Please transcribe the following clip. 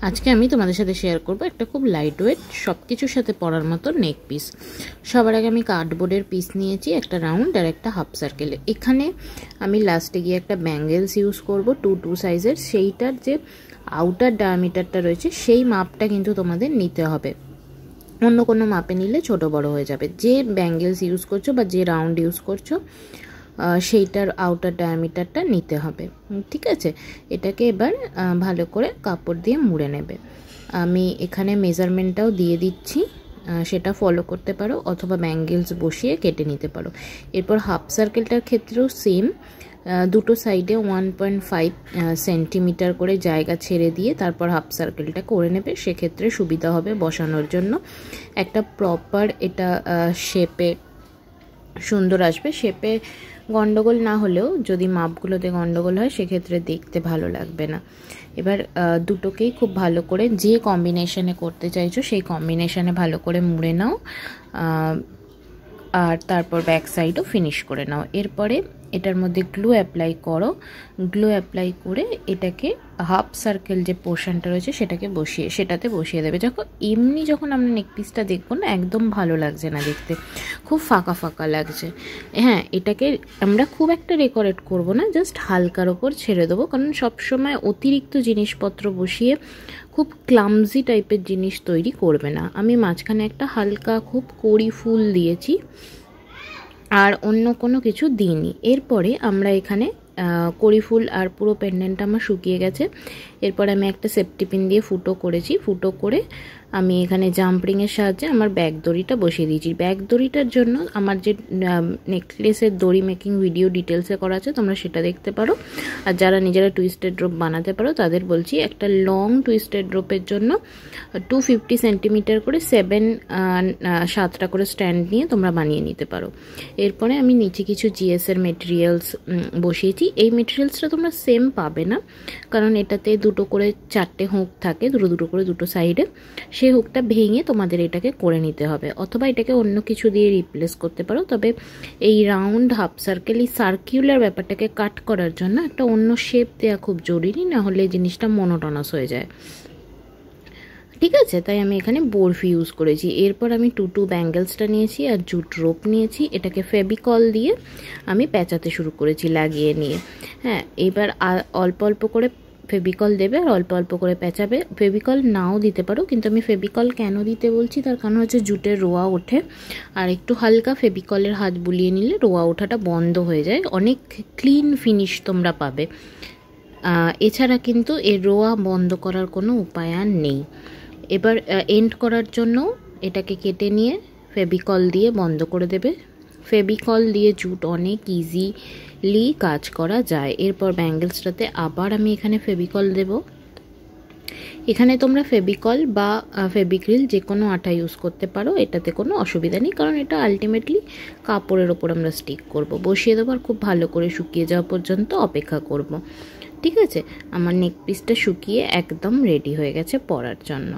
আজকে আমি তোমাদের সাথে শেয়ার করব একটা খুব লাইট ওয়েট সব কিছুর সাথে পরার মতো নেক পিস। সবার আগে আমি কার্ডবোর্ডের পিস নিয়েছি, একটা রাউন্ড আর একটা হাফ সার্কেল। এখানে আমি লাস্টে গিয়ে একটা ব্যাঙ্গেলস ইউজ করব 2 সাইজের। সেইটার যে আউটার ডায়ামিটারটা রয়েছে সেই মাপটা কিন্তু তোমাদের নিতে হবে, অন্য কোনো মাপে নিলে ছোট বড় হয়ে যাবে। যে ব্যাঙ্গেলস ইউজ করছো বা যে রাউন্ড ইউজ করছো সেইটার আউটার ডায়ামিটারটা নিতে হবে, ঠিক আছে। এটাকে এবার ভালো করে কাপড় দিয়ে মুড়ে নেবে। আমি এখানে মেজারমেন্টটাও দিয়ে দিচ্ছি, সেটা ফলো করতে পারো অথবা ব্যাঙ্গেলস বসিয়ে কেটে নিতে পারো। এরপর হাফ সার্কেলটার ক্ষেত্রেও সেম, দুটো সাইডে 1.5 সেন্টিমিটার করে জায়গা ছেড়ে দিয়ে তারপর হাফ সার্কেলটা করে নেবে। সেক্ষেত্রে সুবিধা হবে বসানোর জন্য, একটা প্রপার এটা শেপে সুন্দর আসবে। শেপে গন্ডগোল না হলেও যদি মাপগুলোতে গন্ডগোল হয় সেক্ষেত্রে দেখতে ভালো লাগবে না। এবার দুটোকেই খুব ভালো করে যে কম্বিনেশনে করতে চাইছো সেই কম্বিনেশনে ভালো করে মুড়ে নাও, আর তারপর ব্যাক সাইডও ফিনিশ করে নাও। এরপরে এটার মধ্যে গ্লু অ্যাপ্লাই করো। গ্লু অ্যাপ্লাই করে এটাকে হাফ সার্কেল যে পোর্শনটা রয়েছে সেটাতে বসিয়ে দেবে। যখন আমরা নেক পিসটা দেখবো না, একদম ভালো লাগছে না দেখতে, খুব ফাঁকা ফাঁকা লাগছে। হ্যাঁ, এটাকে আমরা খুব একটা ডেকোরেট করব না, জাস্ট হালকার ওপর ছেড়ে দেবো, কারণ সবসময় অতিরিক্ত জিনিসপত্র বসিয়ে খুব ক্লামজি টাইপের জিনিস তৈরি করবে না। আমি মাঝখানে একটা হালকা খুব কড়ি ফুল দিয়েছি, আর অন্য কোনো কিছু দিইনি। এরপরে আমরা এখানে কড়ি ফুল আর পুরো পেন্ডেন্টটা আমার শুকিয়ে গেছে। এরপরে আমি একটা সেফটি পিন দিয়ে ফুটো করেছি। ফুটো করে আমি এখানে জাম্পরিংয়ের সাহায্যে আমার ব্যাক দড়িটা বসিয়ে দিয়েছি। ব্যাক দড়িটার জন্য আমার যে নেকলেসের দড়ি মেকিং ভিডিও ডিটেলসে করা আছে, তোমরা সেটা দেখতে পারো। আর যারা নিজেরা টুইস্টেড রোপ বানাতে পারো তাদের বলছি, একটা লং টুইস্টেড রোপের জন্য 250 সেন্টিমিটার করে 7টা করে স্ট্যান্ড নিয়ে তোমরা বানিয়ে নিতে পারো। এরপরে আমি নিচে কিছু জিএসের মেটেরিয়ালস বসিয়েছি। এই মেটেরিয়ালসটা তোমরা সেম পাবে না, কারণ এটাতে 2 করে 4টে হুক থাকে, দুটো করে দুটো সাইডে। সেই হুকটা ভেঙে তোমাদের এটাকে করে নিতে হবে, অথবা এটাকে অন্য কিছু দিয়ে রিপ্লেস করতে পারো। তবে এই রাউন্ড হাফ সার্কেল, এই সার্কিউলার ব্যাপারটাকে কাট করার জন্য একটা অন্য শেপ দেওয়া খুব জরুরি, না হলে জিনিসটা মনোটোনাস হয়ে যায়, ঠিক আছে। তাই আমি এখানে বরফি ইউজ করেছি। এরপর আমি 2 ব্যাঙ্গেলসটা নিয়েছি আর জুট রোপ নিয়েছি। এটাকে ফেভিকল দিয়ে আমি পেঁচাতে শুরু করেছি, লাগিয়ে নিয়ে। হ্যাঁ, এবার অল্প অল্প করে ফেভিকল দেবে আর অল্প অল্প করে পেঁচাবে। ফেভিকল নাও দিতে পারো, কিন্তু আমি ফেভিকল কেন দিতে বলছি তার কারণ হচ্ছে জুটের রোয়া ওঠে, আর একটু হালকা ফেভিকলের হাত বুলিয়ে নিলে রোয়া ওঠাটা বন্ধ হয়ে যায়, অনেক ক্লিন ফিনিশ তোমরা পাবে। এছাড়া কিন্তু এর রোয়া বন্ধ করার কোনো উপায় আর নেই। এবার এন্ড করার জন্য এটাকে কেটে নিয়ে ফেভিকল দিয়ে বন্ধ করে দেবে। ফেভিকল দিয়ে জুট অনেক ইজিলি কাজ করা যায়। এরপর ব্যাঙ্গেলসটাতে আবার আমি এখানে ফেভিকল দেব। এখানে তোমরা ফেভিকল বা ফেভিক্রিল যে কোনো আঠা ইউজ করতে পারো, এটাতে কোনো অসুবিধা নেই, কারণ এটা আলটিমেটলি কাপড়ের ওপর আমরা স্টিক করব। বসিয়ে দেবো আর খুব ভালো করে শুকিয়ে যাওয়া পর্যন্ত অপেক্ষা করব, ঠিক আছে। আমার নেক পিসটা শুকিয়ে একদম রেডি হয়ে গেছে পরার জন্য।